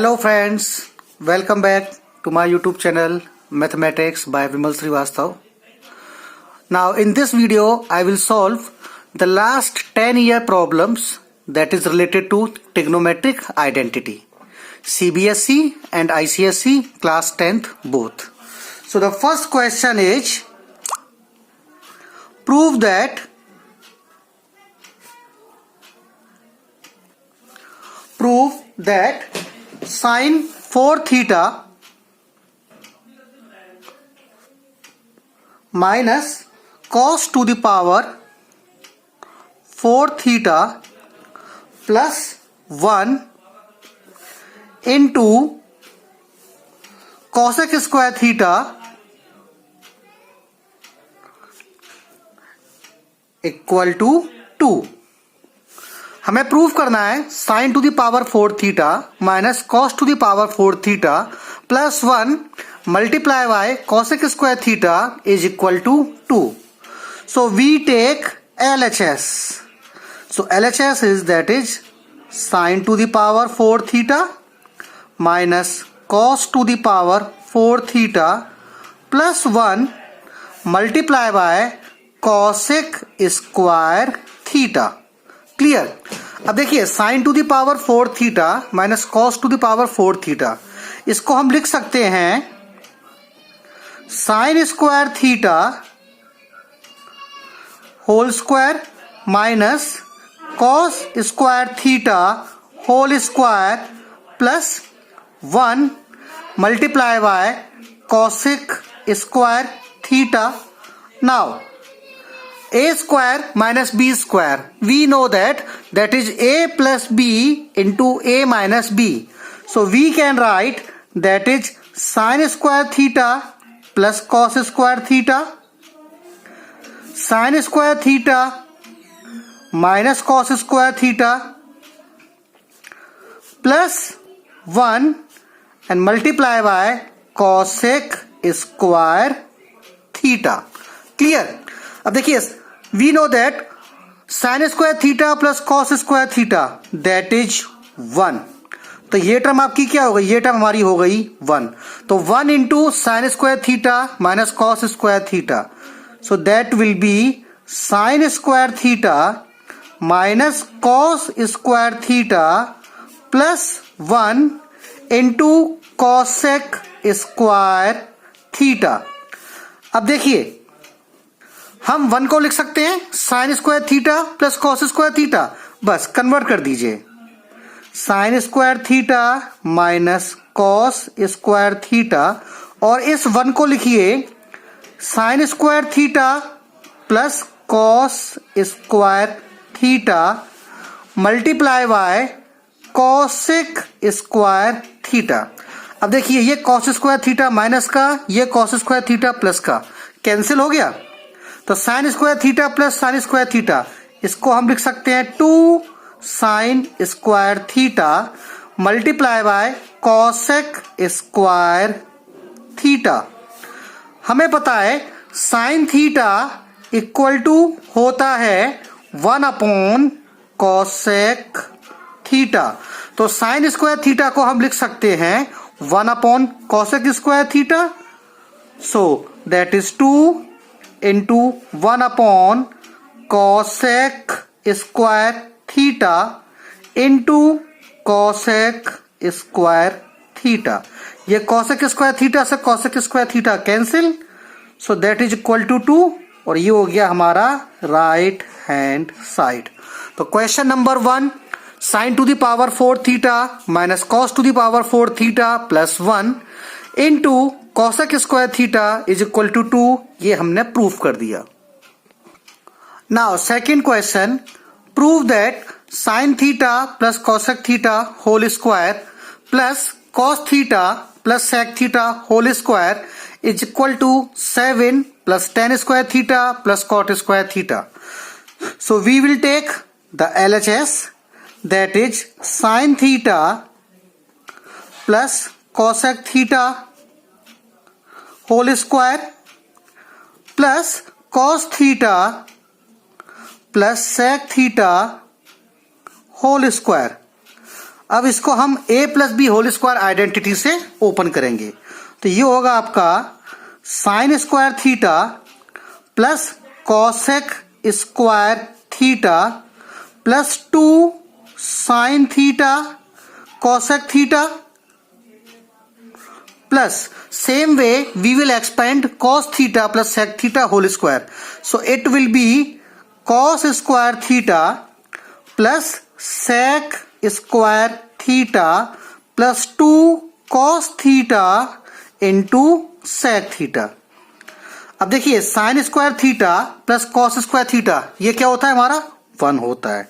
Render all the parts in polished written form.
Hello friends, welcome back to my YouTube channel Mathematics by Vimal Srivastav. Now in this video I will solve the last 10-year problems that is related to trigonometric identity. CBSE and ICSE class 10th both. So the first question is prove that sin 4 theta minus cos to the power 4 theta plus 1 into cosec square theta equal to 2। हमें prove करना है sine to the power 4 theta minus cos to the power 4 theta plus 1 multiply by cosec square theta is equal to 2। So we take LHS. So LHS is that is sin to the power 4 theta minus cos to the power 4 theta plus 1 multiply by cosec square theta. क्लियर। अब देखिए sine to the power 4 theta minus cos to the power 4 theta, इसको हम लिख सकते हैं sine square theta whole square minus cos square theta whole square plus 1 multiply by cosec square theta. Now a square minus b square, we know that is a plus b into a minus b. So we can write that is sin square theta plus cos square theta, sin square theta minus cos square theta plus 1 and multiply by cosec square theta. Clear? अब देखिए we know that sin square theta plus cos square theta that is 1। तो ये term आपकी क्या हो गई, ये term हमारी हो गई 1। तो 1 into sine square theta minus cos square theta, so that will be sign square theta minus cos square theta plus 1 into cosec square theta. अब देखिए हम 1 को लिख सकते हैं sine square theta plus cos square theta, बस convert कर दीजिए sign square theta minus cos square theta, और इस 1 को लिखिए sign square theta plus cos square theta multiply by cosec square theta. अब देखिए ये कॉस स्क्वायर थीटा माइनस का, ये कॉस स्क्वायर थीटा प्लस का कैंसिल हो गया, तो sine square theta plus sine square theta, इसको हम लिख सकते हैं 2 sine square theta multiply by cosec square theta. हमें पता है साइन थीटा इक्वल टू होता है 1 अपॉन कॉसेक थीटा, तो साइन स्क्वायर थीटा को हम लिख सकते हैं 1 upon cosec square theta, so that is 2 into 1 upon cosec square theta into cosec square theta। ये cosec square theta से cosec square theta cancel, so that is equal to 2, और ये हो गया हमारा राइट हैंड साइड। तो question number 1 sin to the power 4 theta minus cos to the power 4 theta plus 1 into cosec square theta is equal to 2, ये हमने prove कर दिया। Now second question prove that sin theta plus cosec theta whole square plus cos theta plus sec theta whole square is equal to 7 plus tan square theta plus cot square theta. So we will take the LHS, that is sin theta plus cosec theta whole square plus cos theta plus sec theta whole square। अब इसको हम a plus B whole square identity से open करेंगे, तो ये होगा आपका sine square theta plus cosec square theta plus 2 sine theta cosec theta plus same way we will expand cos theta plus sec theta whole square. So it will be cos square theta plus sec square theta plus 2 cos theta into sec theta. अब देखिए sine square theta plus cos square theta ये क्या होता है हमारा 1 होता है,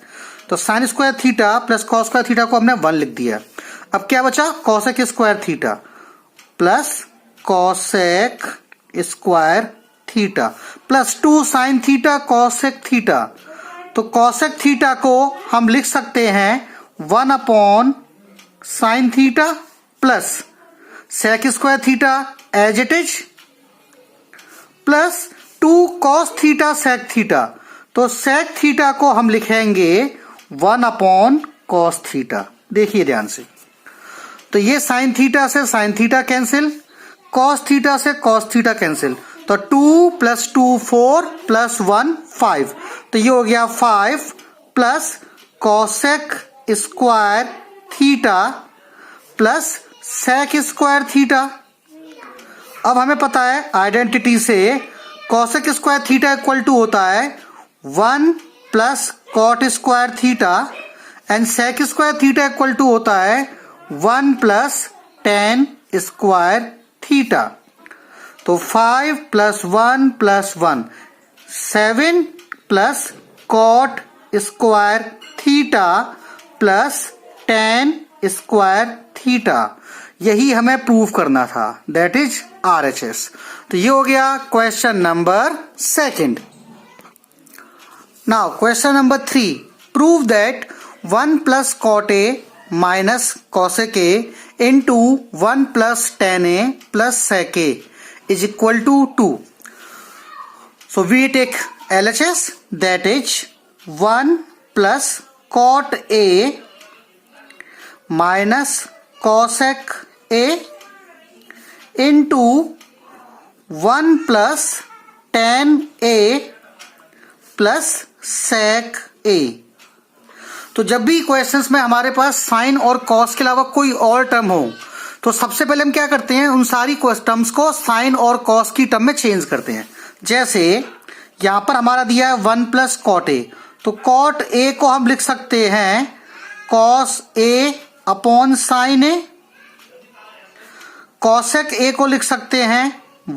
तो sine square theta plus cos square theta को हमने 1 लिख दिया। अब क्या बचा cosec square theta plus cosec square theta plus 2 sine theta cosec theta, तो कॉसेक थीटा को हम लिख सकते हैं 1 upon sine theta plus sec square theta as it is plus 2 cos theta sec theta, तो सेक थीटा को हम लिखेंगे 1 अपॉन कॉस थीटा। देखिए ध्यान से, तो ये साइन थीटा से sine theta cancel, cos theta से कॉस थीटा कैंसिल, तो 2 प्लस 2 4 प्लस 1 5, तो ये हो गया 5 plus cosec square theta plus sec square theta. अब हमें पता है आइडेंटिटी से cosec square theta equal to होता है 1 plus cot square theta and sec square theta equal to होता है 1 प्लस टेन स्क्वायर थीटा, तो 5 plus 1 plus 1 7 plus cot square theta plus tan square theta, यही हमें प्रूव करना था, दैट इज RHS। तो ये हो गया question number 2। Now question number 3, prove that 1 plus cot A minus cosec A into 1 plus tan A plus sec A is equal to 2. So we take LHS, that is 1 plus cot A minus cosec A into 1 plus tan A plus sec A. तो जब भी questions में हमारे पास sign और cos के अलावा कोई और टर्म हो, तो सबसे पहले हम क्या करते हैं, उन सारी टर्म्स को साइन और कॉस की टर्म में चेंज करते हैं। जैसे यहां पर हमारा दिया है 1 प्लस कॉट ए, तो कॉट ए को हम लिख सकते हैं cos A upon sine A, cosec A को लिख सकते हैं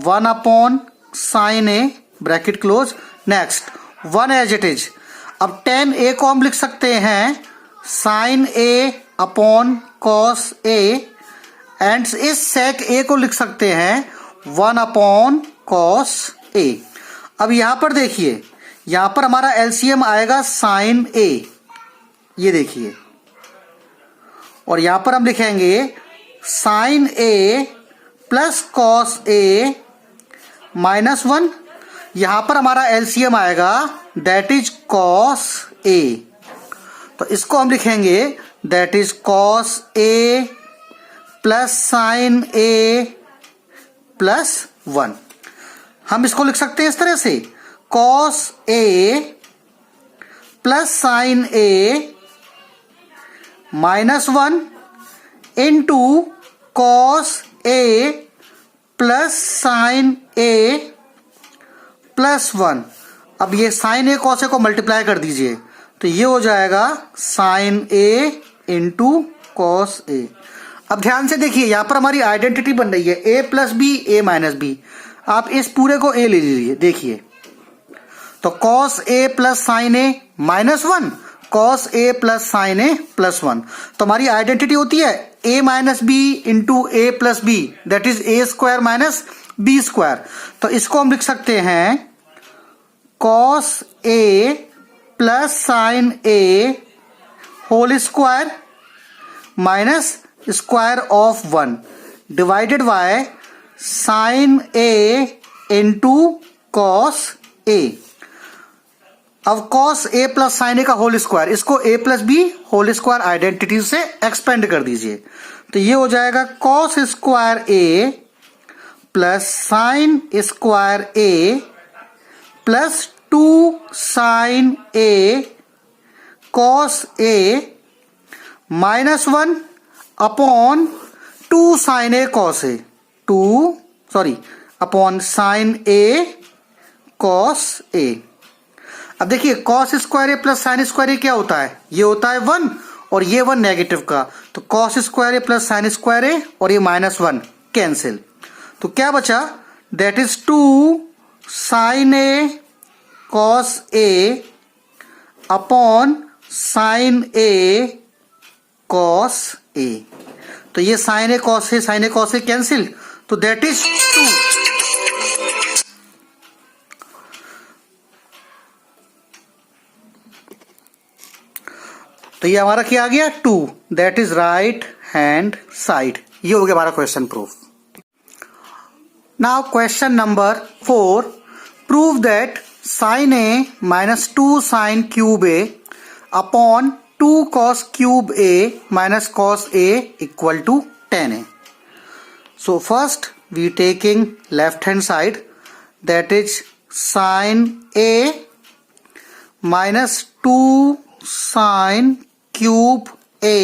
1 upon sine A bracket close. Next 1 as it is. अब टेन ए को हम लिख सकते हैं sine A upon cos A and इस सेक ए को लिख सकते हैं 1 अपॉन कॉस ए। अब यहां पर देखिए, यहां पर हमारा एलसीएम आएगा साइन ए, ये देखिए, और यहां पर हम लिखेंगे sign A plus cos A minus 1, यहां पर हमारा एलसीएम आएगा दैट इज कॉस ए, तो इसको हम लिखेंगे that is cos A plus sine A plus 1। हम इसको लिख सकते हैं इस तरह से cos A plus sine A minus 1 into cos A plus sine A plus 1। अब ये साइन ए कॉस ए को मल्टीप्लाई कर दीजिए, तो ये हो जाएगा sign A into cos A. अब ध्यान से देखिए, यहां पर हमारी आइडेंटिटी बन रही है A plus B A minus B. आप इस पूरे को ए ले लीजिए, देखिए, तो cos A plus sine A minus 1, cos A plus sine A plus 1, तो हमारी आइडेंटिटी होती है A minus B into A plus B, that is A square minus B square. तो इसको हम लिख सकते हैं cos A plus sine A whole square minus square of 1 divided by sine A into cos A. अब cos a plus sine A का whole square, इसको a plus B whole square identity से एक्सपेंड कर दीजिए, तो ये हो जाएगा cos square a plus sine square a plus 2 sine a cos a minus 1 upon 2 sine a cos a, upon sine a cos a। अब देखिए cos square A plus sine square A क्या होता है, ये होता है 1 और ये 1 नेगेटिव का, तो cos square A plus sine square A और ये -1 कैंसिल, तो क्या बचा, that is 2 sine A cos a upon sine a cos a, तो ये sine A cos a cancel, तो दैट इज 2। तो ये हमारा क्या आ गया 2, that is right hand side. ये हो गया हमारा question proof. Now question number 4, prove that sine A minus 2 sine cube A upon 2 cos cube A minus cos a equal to 10a। So first we taking left hand side, that is sin a minus 2 sin cube a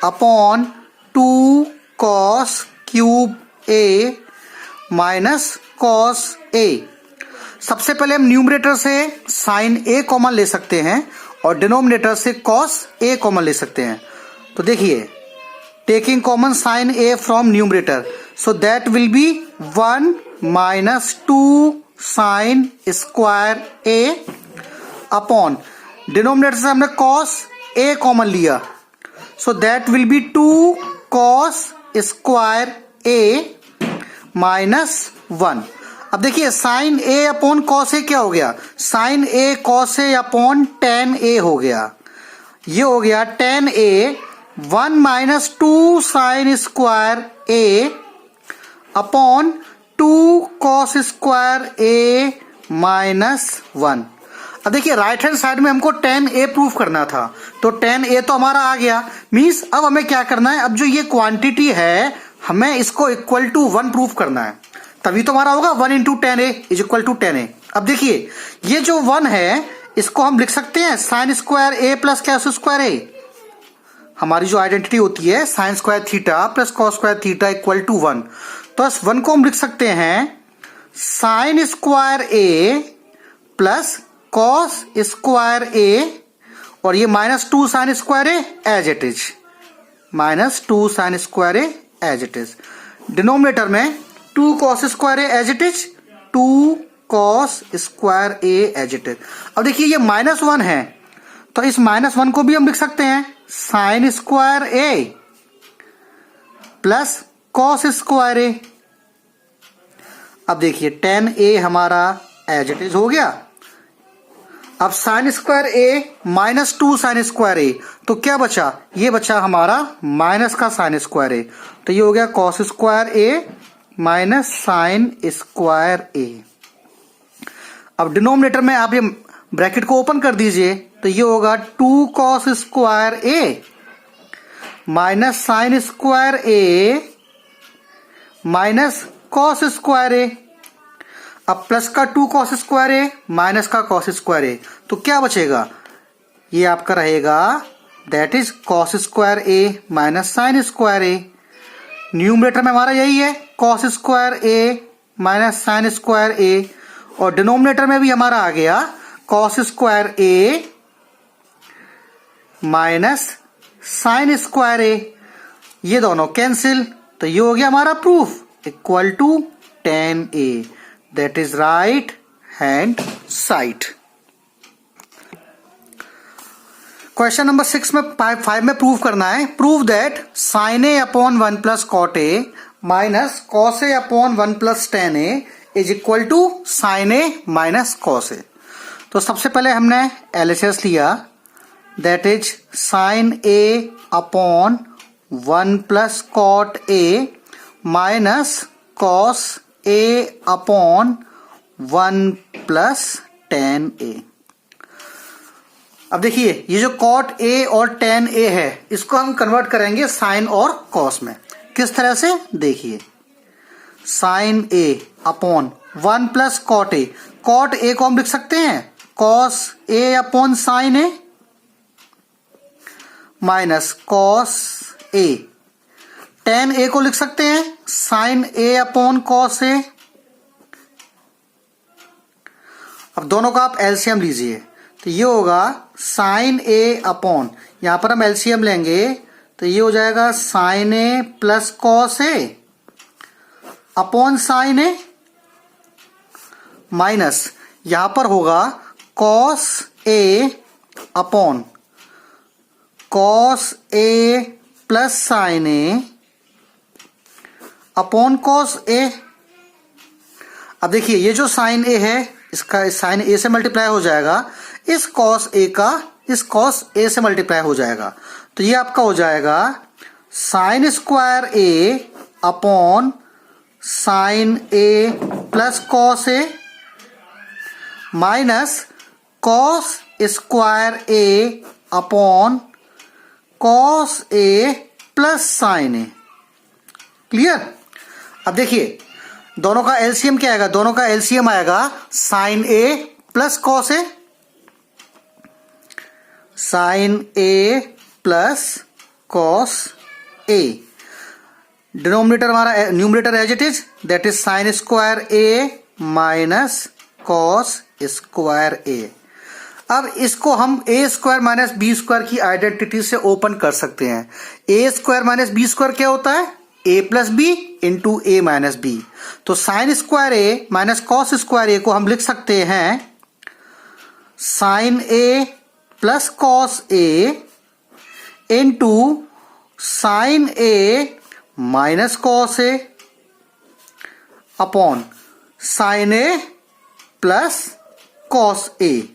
upon 2 cos cube a minus cos a। सबसे पहले हम numerator से sin a common ले सकते हैं और denominator से cos a common ले सकते हैं। तो देखिए taking common sin a from numerator, so that will be 1 minus 2 sin square a upon denominator से हमने cos a कॉमन लिया, so that will be 2 cos square a minus 1। अब देखिए sin a upon cos a क्या हो गया, sin a cos a upon tan a हो गया, ये हो गया tan a 1 minus 2 sine square a upon 2 cos square a minus 1। अब देखिए राइट हैंड साइड में हमको tan a प्रूफ करना था, तो tan a तो हमारा आ गया, मीन्स अब हमें क्या करना है, अब जो ये क्वांटिटी है हमें इसको इक्वल टू 1 प्रूफ करना है, तभी तो हमारा होगा 1 into tan a is equal to tan a। अब देखिए ये जो 1 है इसको हम लिख सकते हैं sine square a plus cos square a, हमारी जो आइडेंटिटी होती है sine square theta plus cos square theta equal to 1, तो इस 1 को हम लिख सकते हैं sine square a plus cos square a और ये minus 2 sine square a as it is, minus 2 sine square a as it is, denominator में 2 cos square a as it is, 2 cos square a as it is. अब देखिए ये -1 है, तो इस -1 को भी हम लिख सकते हैं sine square a plus cos square a। अब देखिए tan a हमारा एज इट इज हो गया, अब sign square a minus 2 sine square a, तो क्या बचा, ये बचा हमारा माइनस का साइन स्क्वायर a, तो ये हो गया cos square a minus sign square a। अब डिनोमिनेटर में आप ये ब्रैकेट को ओपन कर दीजिए, तो ये होगा 2 cos square a minus sign square a minus cos square a, अब प्लस का 2 cos स्क्वायर a माइनस का cos स्क्वायर a, तो क्या बचेगा, ये आपका रहेगा that is cos square a minus sign square a। Numerator में हमारा यही है cos square a minus sign square a, और डिनोमिनेटर में भी हमारा आ गया cos square a minus sign square a, ये दोनों कैंसिल, तो ये हो गया हमारा proof equal to tan a, that is right hand side. Question number 6 में 5 में प्रूव करना है, prove that sine a upon 1 plus cot a minus cos a upon 1 plus tan a is equal to sine a minus cos a। तो सबसे पहले हमने LHS लिया, that is sine a upon 1 plus cot a minus cos a upon 1 plus tan a। अब देखिए ये जो cot A और tan A है इसको हम कन्वर्ट करेंगे साइन और कॉस में। किस तरह से, देखिए sine A upon 1 plus cot A। Cot A को हम लिख सकते हैं cos A upon sine A minus cos A। tan A को लिख सकते हैं sine A upon cos A। अब दोनों का आप एलसीएम लीजिए तो ये होगा साइन A अपॉन, यहां पर हम एलसीएम लेंगे तो ये हो जाएगा sine A plus cos A upon sine A minus यहां पर होगा cos A upon cos A plus sine A upon cos A। अब देखिए ये जो साइन A है इसका साइन A से मल्टीप्लाई हो जाएगा, इस कॉस A का इस कॉस A से मल्टीप्लाई हो जाएगा, तो ये आपका हो जाएगा sign square A upon sine A plus cos A minus cos square A upon cos A plus sine A। Clear. अब देखिए दोनों का एलसीएम क्या आएगा, दोनों का एलसीएम आएगा sine A plus cos A, sine A plus cos A। Denominator हमारा numerator as it is, that is sine square A minus cos square A। अब इसको हम A square minus B square की आइडेंटिटी से open कर सकते हैं। A square minus B square क्या होता है, A plus B into A minus B. तो sine square A minus cos square A को हम लिख सकते हैं sine A plus cos A into sine A minus cos A upon sine A plus cos A.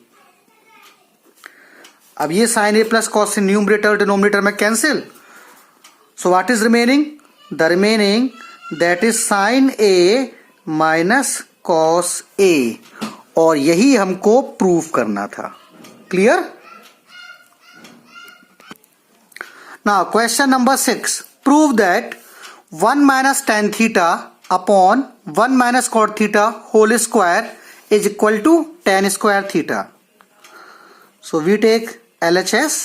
अब ये sine A plus cos से numerator denominator में cancel, so what is remaining, the remaining that is sine A minus cos A, और यही हमको prove करना था। Clear. Now question number 6, prove that 1 minus tan theta upon 1 minus cot theta whole square is equal to ten square theta. So we take LHS,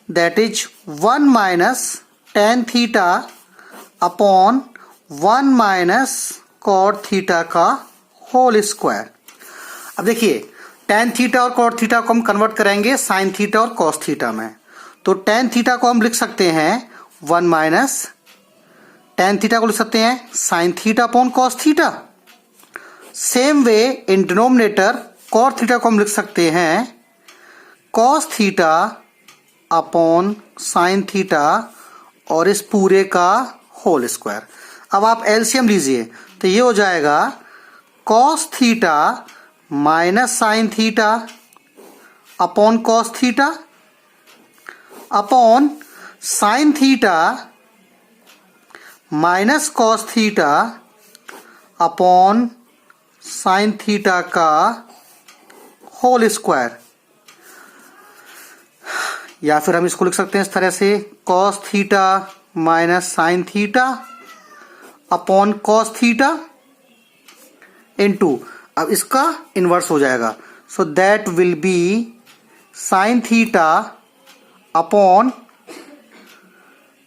that is 1 minus tan theta upon 1 minus cot theta का whole square. अब देखिए tan theta और cot theta को हम convert करेंगे sin theta और cos theta में। तो tan थीटा को हम लिख सकते हैं 1 माइनस tan थीटा को लिख सकते हैं sin theta upon cos theta. Same way in denominator cot theta को हम लिख सकते हैं cos theta upon sine theta और इस पूरे का होल स्क्वायर। अब आप एलसीएम लीजिए तो ये हो जाएगा cos theta minus sine theta upon cos theta upon sine theta minus cos theta upon sine theta का होल स्क्वायर। या फिर हम इसको लिख सकते हैं इस तरह से cos theta minus sine theta upon cos theta into, अब इसका इन्वर्स हो जाएगा, so that will be sine theta upon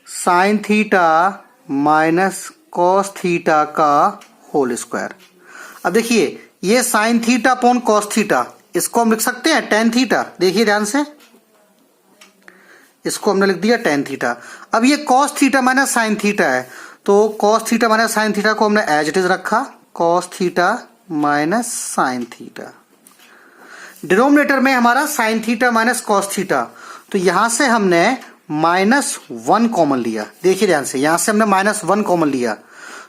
sine theta minus cos theta का होल स्क्वायर। अब देखिए ये sine theta upon cos theta, इसको हम लिख सकते हैं टेन थीटा। देखिए ध्यान से, इसको हमने लिख दिया टेन थीटा। अब ये cos theta minus sine theta है, तो cos theta minus sine theta को हमने एज इट इज रखा, cos theta minus sine theta. Denominator में हमारा sine theta minus cos theta, तो यहां से हमने -1 कॉमन लिया। देखिए ध्यान से, यहां से हमने -1 कॉमन लिया,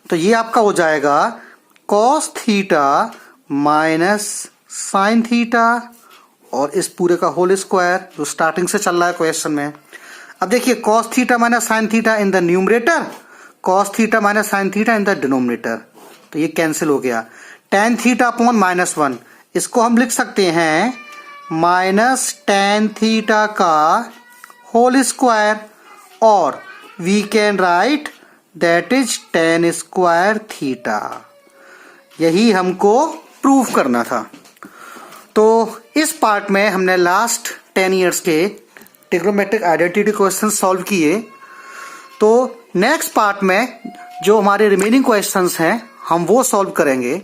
तो ये आपका हो जाएगा cos theta minus sine theta और इस पूरे का होल स्क्वायर जो स्टार्टिंग से चल रहा है क्वेश्चन में। अब देखिए cos theta minus sine theta in the numerator, cos theta minus sine theta in the denominator, तो ये कैंसिल हो गया। टेन थीटा अपॉन -1, इसको हम लिख सकते हैं माइनस टेन थीटा का होल स्क्वायर, और we can write that is tan square theta. यही हमको प्रूव करना था। तो इस पार्ट में हमने लास्ट 10 इयर्स के ट्रिग्नोमेट्रिक आइडेंटिटी क्वेश्चन सॉल्व किए। तो नेक्स्ट पार्ट में जो हमारे रिमेनिंग क्वेश्चंस हैं हम वो सॉल्व करेंगे।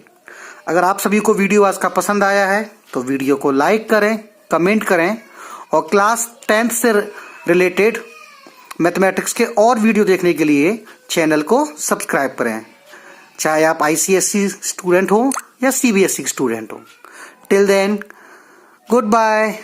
अगर आप सभी को वीडियो आज का पसंद आया है तो वीडियो को लाइक करें, कमेंट करें, और क्लास 10th से रिलेटेड मैथमेटिक्स के और वीडियो देखने के लिए चैनल को सब्सक्राइब करें, चाहे आप ICSE स्टूडेंट हो या CBSE स्टूडेंट हो। Till then, good bye.